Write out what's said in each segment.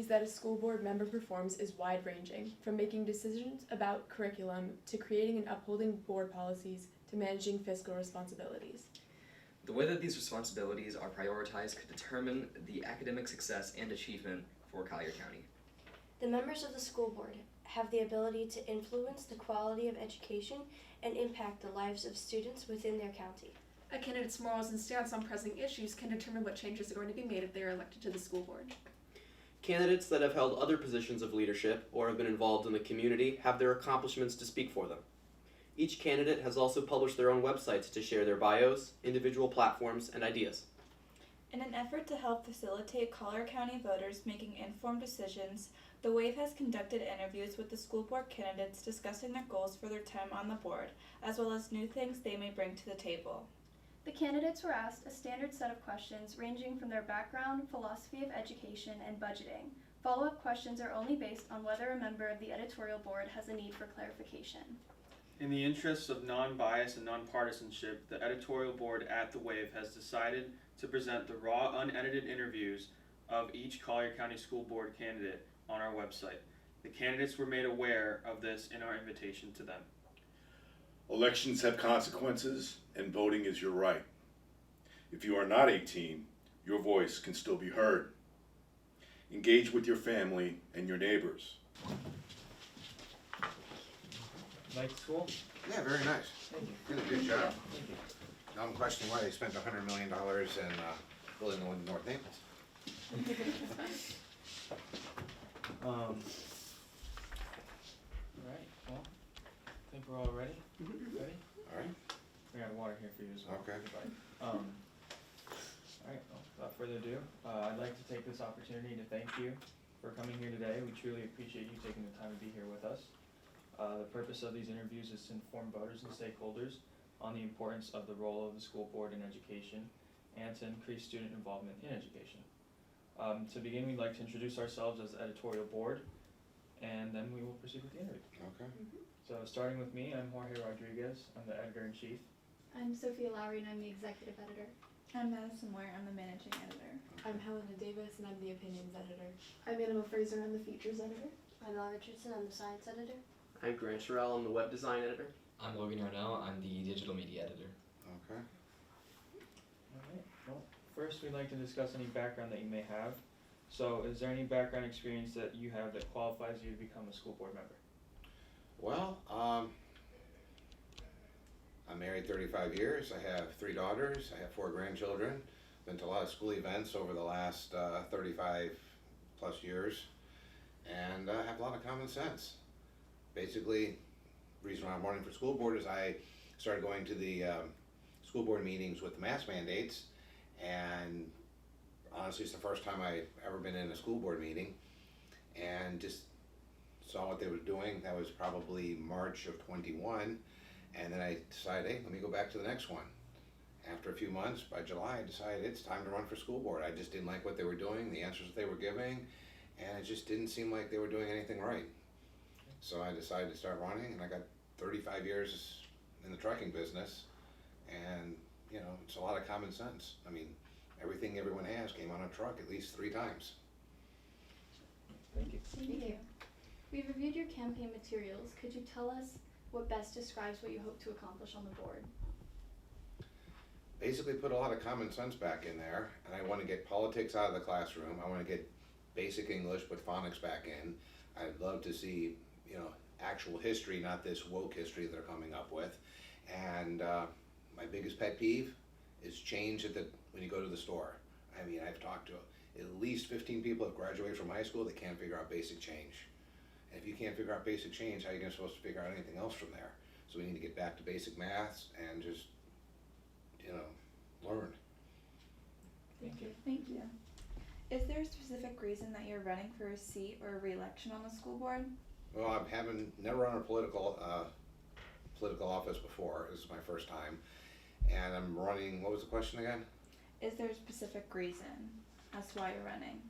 duties that a school board member performs is wide-ranging, from making decisions about curriculum to creating and upholding board policies to managing fiscal responsibilities. The way that these responsibilities are prioritized could determine the academic success and achievement for Collier County. The members of the school board have the ability to influence the quality of education and impact the lives of students within their county. A candidate's morals and stance on pressing issues can determine what changes are going to be made if they are elected to the school board. Candidates that have held other positions of leadership or have been involved in the community have their accomplishments to speak for them. Each candidate has also published their own websites to share their bios, individual platforms, and ideas. In an effort to help facilitate Collier County voters making informed decisions, the WAVE has conducted interviews with the school board candidates discussing their goals for their time on the board, as well as new things they may bring to the table. The candidates were asked a standard set of questions ranging from their background, philosophy of education, and budgeting. Follow-up questions are only based on whether a member of the editorial board has a need for clarification. In the interests of non-bias and nonpartisanship, the editorial board at the WAVE has decided to present the raw, unedited interviews of each Collier County School Board candidate on our website. The candidates were made aware of this in our invitation to them. Elections have consequences, and voting is your right. If you are not 18, your voice can still be heard. Engage with your family and your neighbors. Like school? Yeah, very nice. Thank you. Did a good job. Thank you. Now I'm questioning why they spent $100 million in building the one in North Naples. Alright, well, I think we're all ready. Ready? All right. We got water here for you as well. Okay. Alright, well, without further ado, I'd like to take this opportunity to thank you for coming here today. We truly appreciate you taking the time to be here with us. The purpose of these interviews is to inform voters and stakeholders on the importance of the role of the school board in education and to increase student involvement in education. To begin, we'd like to introduce ourselves as the editorial board, and then we will proceed with the interview. Okay. So starting with me, I'm Jorge Rodriguez. I'm the editor-in-chief. I'm Sophia Lowry and I'm the executive editor. I'm Madison Ware, I'm the managing editor. I'm Helena Davis and I'm the opinions editor. I'm Anima Fraser, I'm the features editor. I'm Al Richardson, I'm the science editor. I'm Grant Sherrill, I'm the web design editor. I'm Logan Yarnell, I'm the digital media editor. Okay. Alright, well, first we'd like to discuss any background that you may have. So is there any background experience that you have that qualifies you to become a school board member? Well, I'm married 35 years. I have 3 daughters. I have 4 grandchildren. Been to a lot of school events over the last 35 plus years, and I have a lot of common sense. Basically, the reason why I'm running for school board is I started going to the school board meetings with the mask mandates, and honestly, it's the first time I've ever been in a school board meeting, and just saw what they were doing. That was probably March of 21, and then I decided, hey, let me go back to the next one. After a few months, by July, I decided it's time to run for school board. I just didn't like what they were doing, the answers that they were giving, and it just didn't seem like they were doing anything right. So I decided to start running, and I got 35 years in the trucking business, and you know, it's a lot of common sense. I mean, everything everyone has came on a truck at least 3 times. Thank you. Thank you. We've reviewed your campaign materials. Could you tell us what best describes what you hope to accomplish on the board? Basically put a lot of common sense back in there, and I want to get politics out of the classroom. I want to get basic English, put phonics back in. I'd love to see, you know, actual history, not this woke history they're coming up with. And my biggest pet peeve is change when you go to the store. I mean, I've talked to at least 15 people who graduated from high school that can't figure out basic change. And if you can't figure out basic change, how are you supposed to figure out anything else from there? So we need to get back to basic maths and just, you know, learn. Thank you. Thank you. Is there a specific reason that you're running for a seat or a re-election on the school board? Well, I haven't never run a political office before. This is my first time, and I'm running. What was the question again? Is there a specific reason as to why you're running?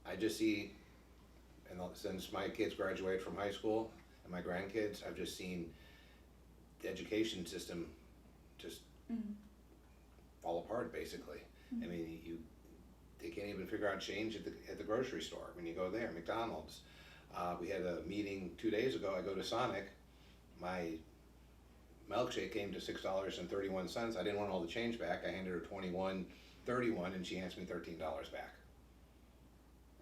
I just see, and since my kids graduate from high school and my grandkids, I've just seen the education system just fall apart. Basically, I mean, they can't even figure out change at the grocery store when you go there, McDonald's. We had a meeting 2 days ago. I go to Sonic. My milkshake came to $6.31. I didn't want all the change back. I handed her $21.31, and she hands me $13 back.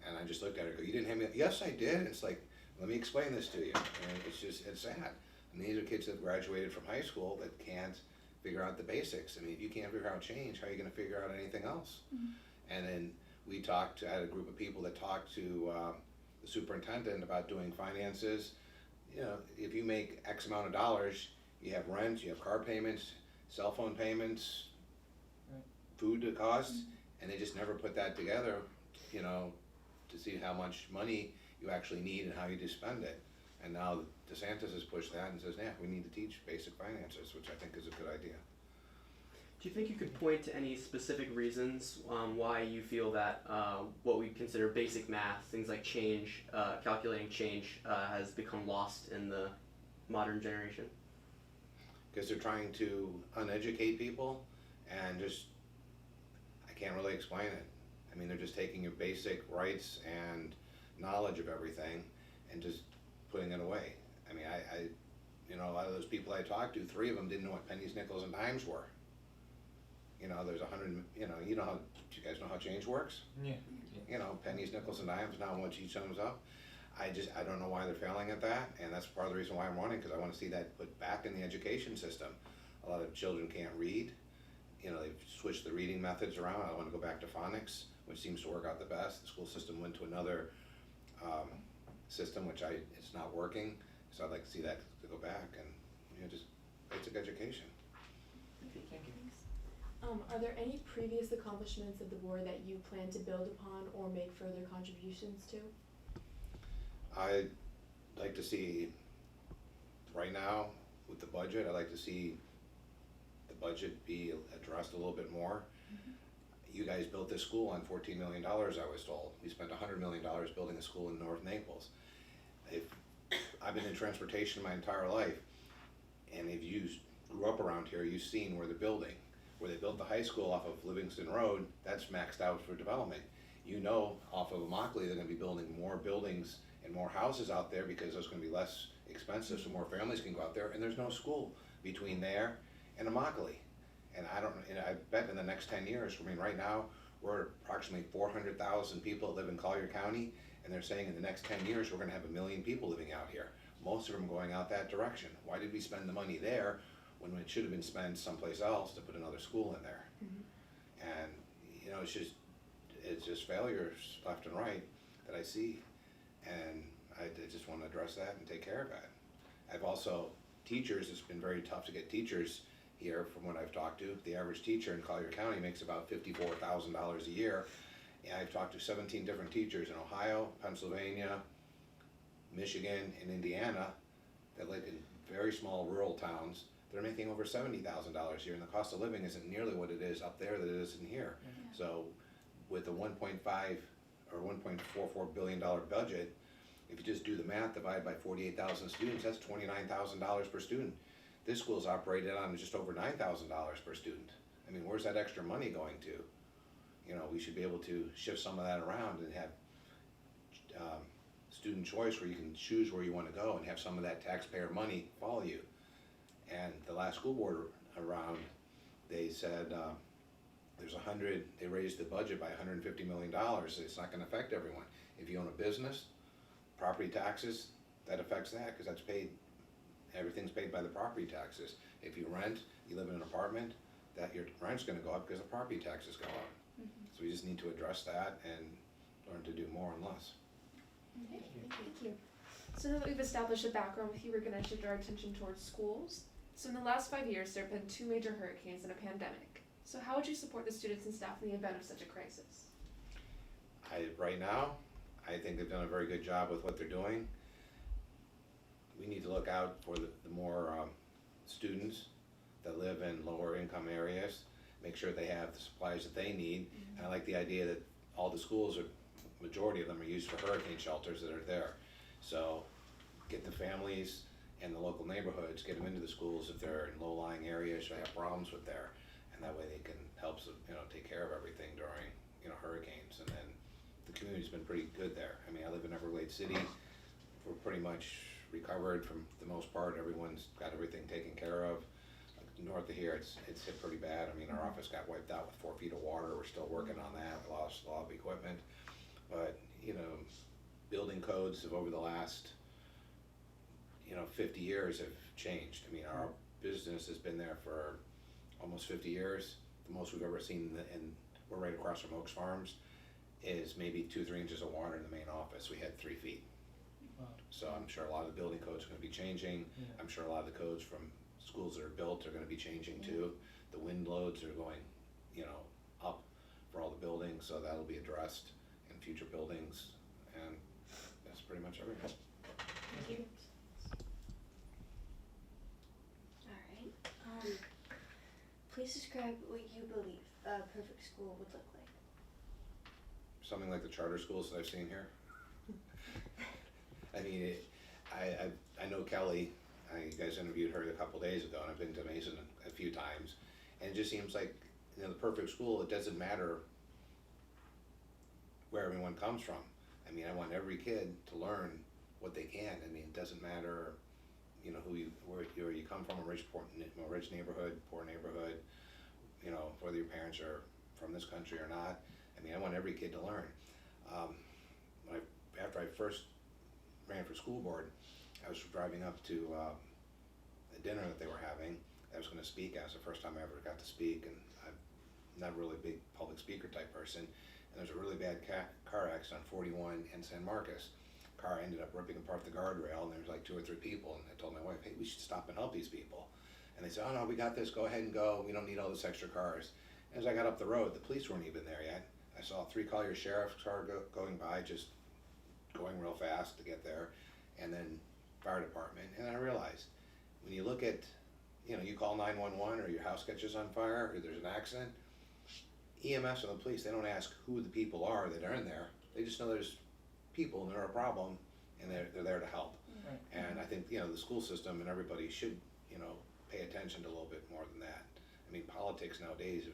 And I just looked at her and go, "You didn't hand me?" "Yes, I did." And it's like, let me explain this to you. And it's sad. And these are kids that graduated from high school that can't figure out the basics. I mean, if you can't figure out change, how are you going to figure out anything else? And then I had a group of people that talked to the superintendent about doing finances. You know, if you make X amount of dollars, you have rent, you have car payments, cell phone payments, food to cost, and they just never put that together, you know, to see how much money you actually need and how you do spend it. And now DeSantis has pushed that and says, yeah, we need to teach basic finances, which I think is a good idea. Do you think you could point to any specific reasons why you feel that what we consider basic math, things like change, calculating change, has become lost in the modern generation? Because they're trying to uneducate people and just, I can't really explain it. I mean, they're just taking your basic rights and knowledge of everything and just putting it away. I mean, you know, a lot of those people I talked to, 3 of them didn't know what pennies, nickels, and dimes were. You know, there's 100, you know how, do you guys know how change works? Yeah. You know, pennies, nickels, and dimes, now how much each sums up. I don't know why they're failing at that, and that's part of the reason why I'm running, because I want to see that put back in the education system. A lot of children can't read. You know, they've switched the reading methods around. I want to go back to phonics, which seems to work out the best. The school system went to another system, which it's not working, so I'd like to see that to go back, and, you know, just basic education. Thank you. Are there any previous accomplishments of the board that you plan to build upon or make further contributions to? I'd like to see, right now, with the budget, I'd like to see the budget be addressed a little bit more. You guys built this school on $14 million, I was told. We spent $100 million building a school in North Naples. I've been in transportation my entire life, and if you grew up around here, you've seen where they built the high school off of Livingston Road, that's maxed out for development. You know, off of Immokalee, they're gonna be building more buildings and more houses out there because it's gonna be less expensive, so more families can go out there, and there's no school between there and Immokalee. And I bet in the next 10 years, I mean, right now, we're approximately 400,000 people that live in Collier County, and they're saying in the next 10 years, we're gonna have 1 million people living out here. Most of them going out that direction. Why did we spend the money there when it should have been spent someplace else to put another school in there? And, you know, it's just failures left and right that I see, and I just want to address that and take care of that. I've also, teachers, it's been very tough to get teachers here from what I've talked to. The average teacher in Collier County makes about $54,000 a year. And I've talked to 17 different teachers in Ohio, Pennsylvania, Michigan, and Indiana that live in very small rural towns. They're making over $70,000 a year, and the cost of living isn't nearly what it is up there that it is in here. So with a 1.5 or $1.44 billion budget, if you just do the math, divide by 48,000 students, that's $29,000 per student. This school's operated on just over $9,000 per student. I mean, where's that extra money going to? You know, we should be able to shift some of that around and have student choice where you can choose where you want to go and have some of that taxpayer money follow you. And the last school board around, they said they raised the budget by $150 million. It's not going to affect everyone. If you own a business, property taxes, that affects that because that's paid, everything's paid by the property taxes. If you rent, you live in an apartment, that your rent's going to go up because the property taxes go up. So we just need to address that and learn to do more and less. Thank you. So now that we've established a background with you, we're going to shift our attention towards schools. So in the last 5 years, there have been 2 major hurricanes and a pandemic. So how would you support the students and staff in the event of such a crisis? Right now, I think they've done a very good job with what they're doing. We need to look out for the more students that live in lower income areas, make sure they have the supplies that they need. And I like the idea that all the schools, majority of them are used for hurricane shelters that are there. So get the families and the local neighborhoods, get them into the schools if they're in low-lying areas or have problems with there. And that way they can help, take care of everything during hurricanes, and then the community's been pretty good there. I mean, I live in Everglades City. We're pretty much recovered from the most part. Everyone's got everything taken care of. North of here, it's hit pretty bad. I mean, our office got wiped out with 4 feet of water. We're still working on that. We lost a lot of equipment, but building codes have over the last 50 years have changed. I mean, our business has been there for almost 50 years. The most we've ever seen, and we're right across from Oaks Farms, is maybe 2-3 inches of water in the main office. We had 3 feet. Wow. So I'm sure a lot of the building codes are going to be changing. Yeah. I'm sure a lot of the codes from schools that are built are going to be changing too. The wind loads are going, up for all the buildings, so that'll be addressed in future buildings, and that's pretty much everything. Thank you. All right. Please describe what you believe a perfect school would look like. Something like the charter schools that I've seen here. I mean, I know Kelly. You guys interviewed her a couple days ago, and I've been to Mason a few times, and it just seems like the perfect school. It doesn't matter where everyone comes from. I mean, I want every kid to learn what they can. I mean, it doesn't matter, where you come from, a rich neighborhood, poor neighborhood, whether your parents are from this country or not. I mean, I want every kid to learn. After I first ran for school board, I was driving up to a dinner that they were having. I was going to speak. It was the first time I ever got to speak, and I'm not really a big public speaker type person. And there was a really bad car accident on 41 in San Marcos. Car ended up ripping apart the guardrail, and there was like 2 or 3 people. And I told my wife, "Hey, we should stop and help these people." And they said, "Oh no, we got this. Go ahead and go. We don't need all this extra cars." As I got up the road, the police weren't even there yet. I saw 3 Collier sheriff's car going by, just going real fast to get there, and then fire department. And I realized, when you look at, you call 911 or your house catches on fire or there's an accident, EMS and the police, they don't ask who the people are that are in there. They just know there's people and they're a problem, and they're there to help. Right. And I think, the school system and everybody should, pay attention to a little bit more than that. I mean, politics nowadays,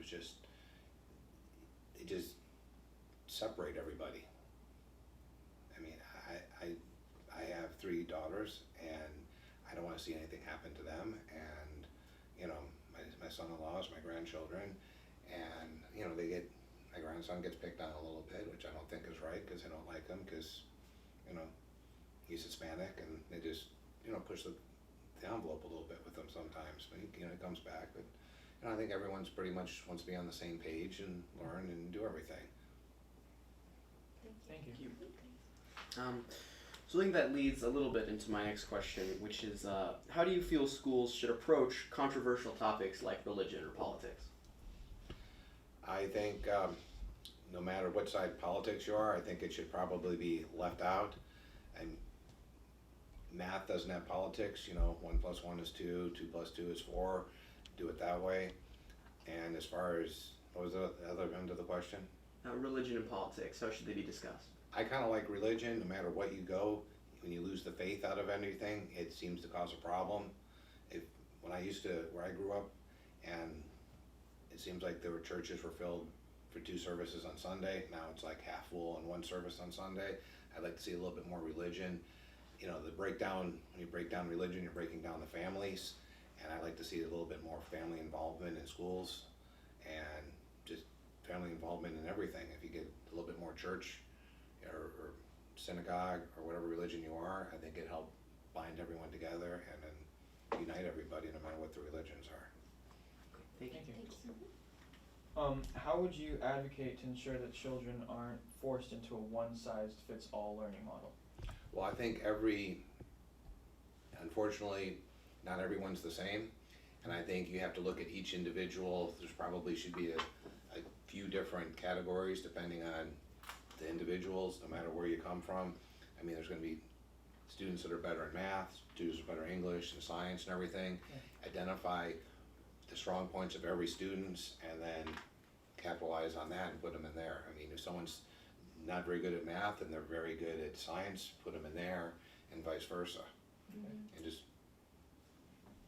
they just separate everybody. I mean, I have 3 daughters, and I don't want to see anything happen to them, and my son-in-laws, my grandchildren, and my grandson gets picked on a little bit, which I don't think is right, because I don't like him, because he's Hispanic, and they just push the envelope a little bit with him sometimes. But he comes back, but I think everyone's pretty much wants to be on the same page and learn and do everything. Thank you. So I think that leads a little bit into my next question, which is how do you feel schools should approach controversial topics like religion or politics? I think no matter what side of politics you are, I think it should probably be left out. And math doesn't have politics, 1 + 1 is 2, 2 + 2 is 4, do it that way. And as far as, what was the other end of the question? Religion and politics, how should they be discussed? I kind of like religion. No matter what you go, when you lose the faith out of anything, it seems to cause a problem. Where I grew up, and it seems like there were churches were filled for 2 services on Sunday. Now it's like half full and 1 service on Sunday. I'd like to see a little bit more religion. The breakdown, when you break down religion, you're breaking down the families, and I'd like to see a little bit more family involvement in schools, and just family involvement in everything. If you get a little bit more church or synagogue or whatever religion you are, I think it'd help bind everyone together and then unite everybody no matter what the religions are. Thank you. How would you advocate to ensure that children aren't forced into a one-size-fits-all learning model? Well, I think unfortunately, not everyone's the same, and I think you have to look at each individual. There's probably should be a few different categories depending on the individuals, no matter where you come from. I mean, there's going to be students that are better in math, students that are better in English and science and everything. Yeah. Identify the strong points of every student and then capitalize on that and put them in there. I mean, if someone's not very good at math and they're very good at science, put them in there, and vice versa. And just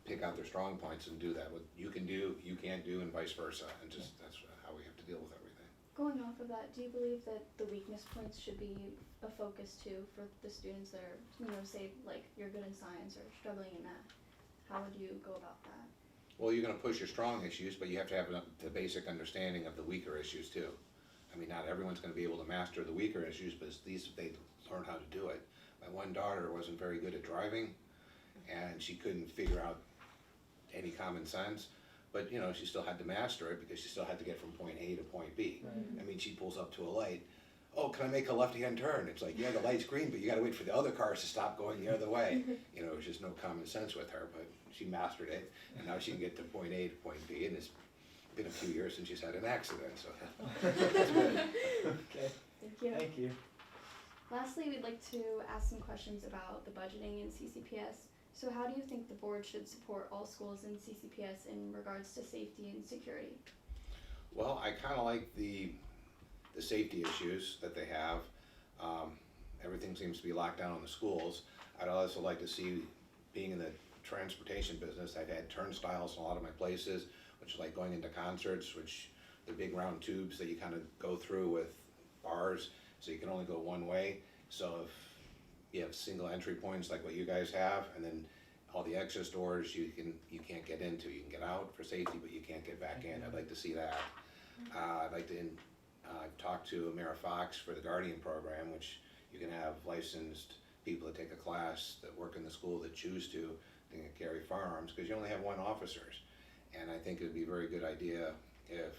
pick out their strong points and do that. What you can do, you can't do, and vice versa. And just that's how we have to deal with everything. Going off of that, do you believe that the weakness points should be a focus too for the students that are, say like you're good in science or struggling in math? How would you go about that? Well, you're going to push your strong issues, but you have to have the basic understanding of the weaker issues too. I mean, not everyone's going to be able to master the weaker issues, but at least they learn how to do it. My one daughter wasn't very good at driving, and she couldn't figure out any common sense, but she still had to master it because she still had to get from point A to point B. Right. I mean, she pulls up to a light. Oh, can I make a left-hand turn? It's like, yeah, the light's green, but you gotta wait for the other cars to stop going the other way. It was just no common sense with her, but she mastered it, and now she can get to point A to point B, and it's been a few years since she's had an accident, so that's good. Okay, Thank you. thank you. Lastly, we'd like to ask some questions about the budgeting in CCPS. So how do you think the board should support all schools in CCPS in regards to safety and security? Well, I kind of like the safety issues that they have. Everything seems to be locked down on the schools. I'd also like to see, being in the transportation business, I've had turnstiles in a lot of my places, which is like going into concerts, which the big round tubes that you kind of go through with bars, so you can only go one way. So if you have single entry points like what you guys have, and then all the exit doors you can't get into. You can get out for safety, but you can't get back in. I'd like to see that. I'd like to. I've talked to Mayor Fox for the Guardian program, which you can have licensed people that take a class that work in the school that choose to carry firearms, because you only have one officers. And I think it would be a very good idea if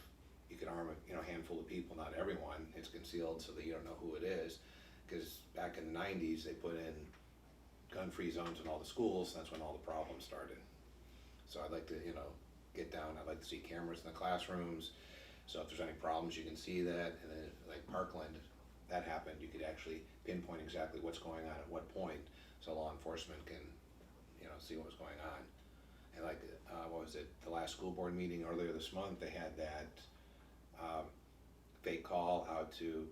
you could arm a handful of people, not everyone. It's concealed so that you don't know who it is. Because back in the 90s, they put in gun-free zones in all the schools, and that's when all the problems started. So I'd like to, get down. I'd like to see cameras in the classrooms, so if there's any problems, you can see that. And then, like Parkland, that happened, you could actually pinpoint exactly what's going on at what point, so law enforcement can, see what was going on. And like, what was it, the last school board meeting earlier this month, they had that fake call out to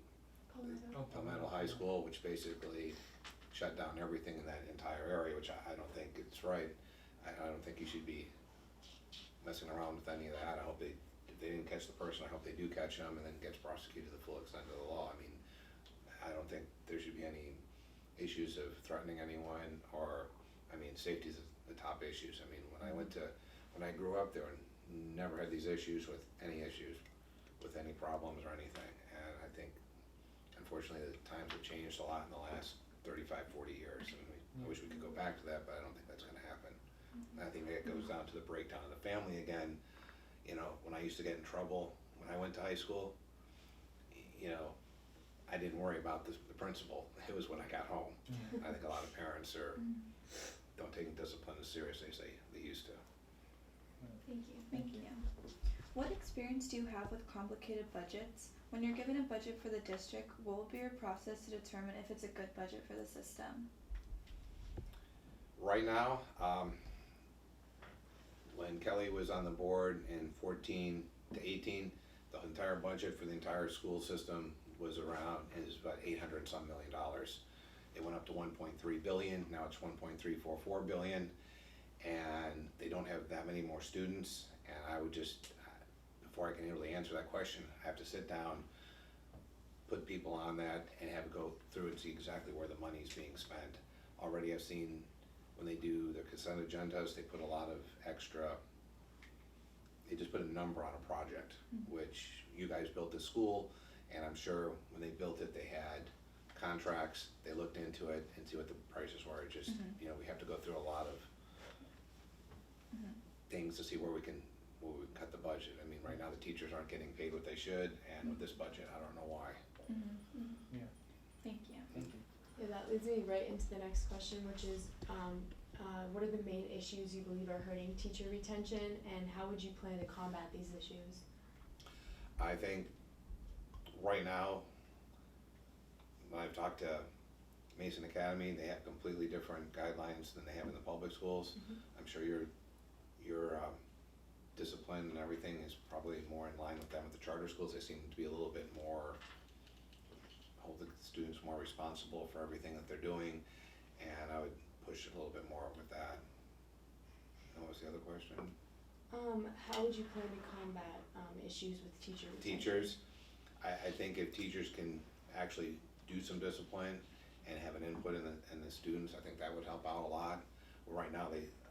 Palmetto High School, which basically shut down everything in that entire area, which I don't think it's right. I don't think you should be messing around with any of that. I hope if they didn't catch the person, I hope they do catch them and then gets prosecuted to the full extent of the law. I mean, I don't think there should be any issues of threatening anyone, or, safety is the top issues. I mean, when I grew up, there were never had these issues with any problems or anything. And I think, unfortunately, the times have changed a lot in the last 35, 40 years. And I wish we could go back to that, but I don't think that's going to happen. And I think that goes down to the breakdown of the family again. When I used to get in trouble when I went to high school, I didn't worry about the principal. It was when I got home. I think a lot of parents don't take discipline as seriously as they used to. Thank you. Thank you. What experience do you have with complicated budgets? When you're given a budget for the district, what will be your process to determine if it's a good budget for the system? Right now, when Kelly was on the board in 14 to 18, the entire budget for the entire school system is about $800 and some million. It went up to 1.3 billion. Now it's 1.344 billion, and they don't have that many more students. And I would just, before I can really answer that question, I have to sit down, put people on that, and have it go through and see exactly where the money's being spent. Already I've seen when they do their consent agendas, they put a lot of extra, they just put a number on a project, which you guys built this school, and I'm sure when they built it, they had contracts, they looked into it and see what the prices were. It just, we have to go through a lot of things to see where we can cut the budget. I mean, right now the teachers aren't getting paid what they should, and with this budget, I don't know why. Yeah. Thank you. Thank you. Yeah, that leads me right into the next question, which is, what are the main issues you believe are hurting teacher retention, and how would you plan to combat these issues? I think right now, when I've talked to Mason Academy, they have completely different guidelines than they have in the public schools. I'm sure your discipline and everything is probably more in line with them. With the charter schools, they seem to be a little bit more, hold the students more responsible for everything that they're doing, and I would push a little bit more with that. And what was the other question? How would you plan to combat issues with teacher retention? Teachers, I think if teachers can actually do some discipline and have an input in the students, I think that would help out a lot. Well, right now,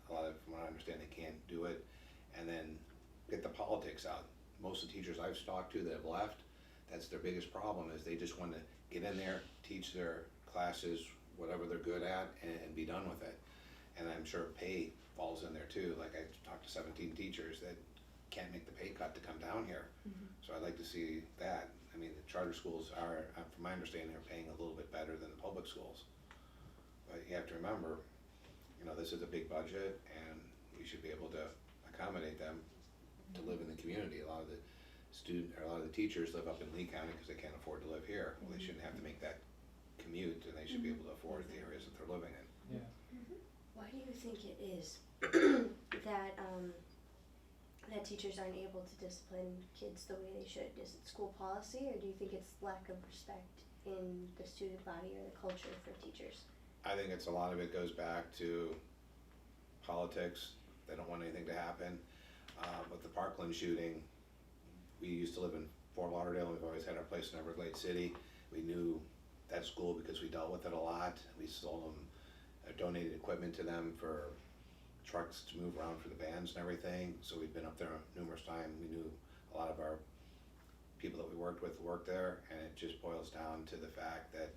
from what I understand, they can't do it. And then get the politics out. Most of the teachers I've talked to that have left, that's their biggest problem, is they just want to get in there, teach their classes, whatever they're good at, and be done with it. And I'm sure pay falls in there too. Like, I talked to 17 teachers that can't make the pay cut to come down here. So I'd like to see that. I mean, the charter schools are, from my understanding, are paying a little bit better than the public schools. But you have to remember, this is a big budget, and we should be able to accommodate them to live in the community. A lot of the teachers live up in Lee County because they can't afford to live here. Well, they shouldn't have to make that commute, and they should be able to afford the areas that they're living in. Yeah. Why do you think it is that that teachers aren't able to discipline kids the way they should? Is it school policy, or do you think it's lack of respect in the student body or the culture for teachers? I think a lot of it goes back to politics. They don't want anything to happen. With the Parkland shooting, we used to live in Fort Lauderdale, and we've always had our place in Everglades City. We knew that school because we dealt with it a lot. We sold them, donated equipment to them for trucks to move around for the bands and everything. So we've been up there numerous times. We knew a lot of our people that we worked with worked there, and it just boils down to the fact that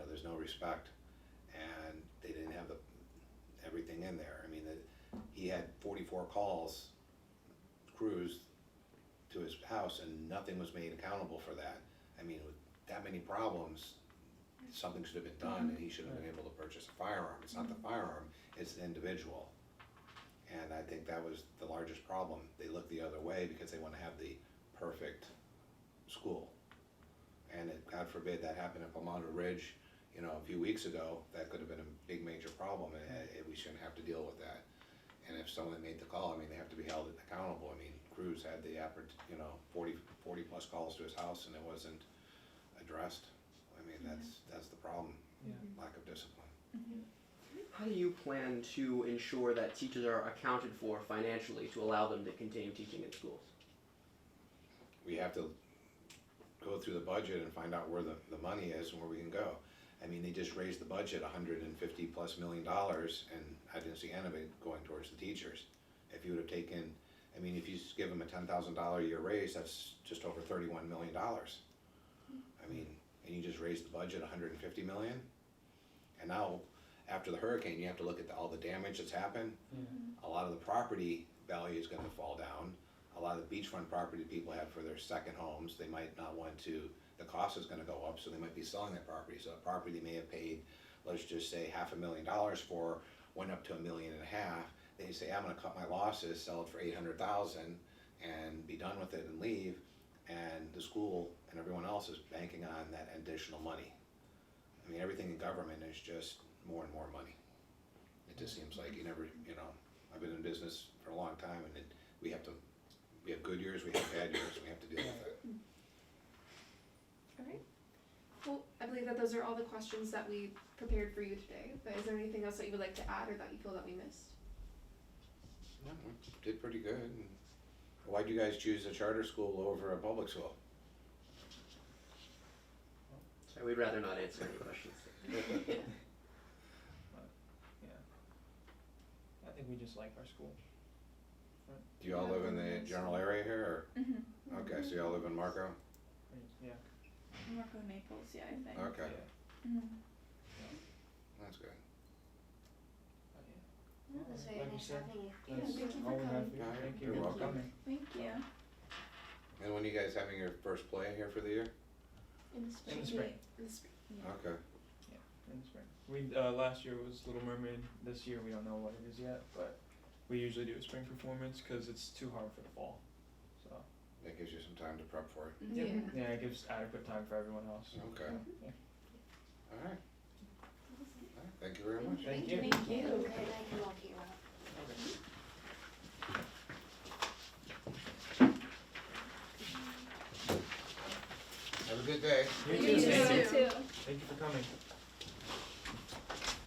there's no respect, and they didn't have everything in there. I mean, he had 44 calls, crews, to his house, and nothing was made accountable for that. I mean, with that many problems, something should have been done, and he should have been able to purchase a firearm. It's not the firearm, it's the individual. And I think that was the largest problem. They look the other way because they want to have the perfect school. And God forbid that happened at Palmetto Ridge, a few weeks ago. That could have been a big major problem, and we shouldn't have to deal with that. And if someone made the call, they have to be held accountable. Cruz had the 40 plus calls to his house, and it wasn't addressed. That's the problem. Yeah. Lack of discipline. How do you plan to ensure that teachers are accounted for financially to allow them to continue teaching in schools? We have to go through the budget and find out where the money is and where we can go. They just raised the budget $150+ million, and I didn't see any of it going towards the teachers. If you would have taken, if you just give them a $10,000 a year raise, that's just over $31 million. And you just raised the budget $150 million, and now after the hurricane, you have to look at all the damage that's happened. A lot of the property value is going to fall down. A lot of the beachfront property people have for their second homes, they might not want to. The cost is going to go up, so they might be selling that property. So a property they may have paid, let's just say $500,000 for, went up to $1.5 million. They say, I'm going to cut my losses, sell it for $800,000, and be done with it and leave. And the school and everyone else is banking on that additional money. Everything in government is just more and more money. It just seems like you never, I've been in business for a long time, and we have good years, we have bad years, and we have to deal with it. All right. Well, I believe that those are all the questions that we prepared for you today, but is there anything else that you would like to add or that you feel that we missed? No, we did pretty good. Why'd you guys choose a charter school over a public school? So we'd rather not answer any questions. Yeah. I think we just like our school. Do you all live in the general area here, or? Okay, so you all live in Marco? Yeah. Marco Naples, yeah, I think. Okay, Yeah. that's good. It was very Like you nice said, having you. That's thank you for all we have coming. for you. Alright, Thank you you're for welcome. coming. Thank you. And when are you guys having your first play here for the year? In the spring. In the spring. In the spring. Okay. In the spring. We last year was Little Mermaid. This year we don't know what it is yet, but we usually do a spring performance because it's too hard for the fall. So That gives you some time to prep for it. yeah, it gives adequate time for everyone else. Okay. Yeah. All right. Thank you very much. Thank you. Thank you. And I can walk you out. Have a good day. You You too. too. Thank you. too. Thank you for coming.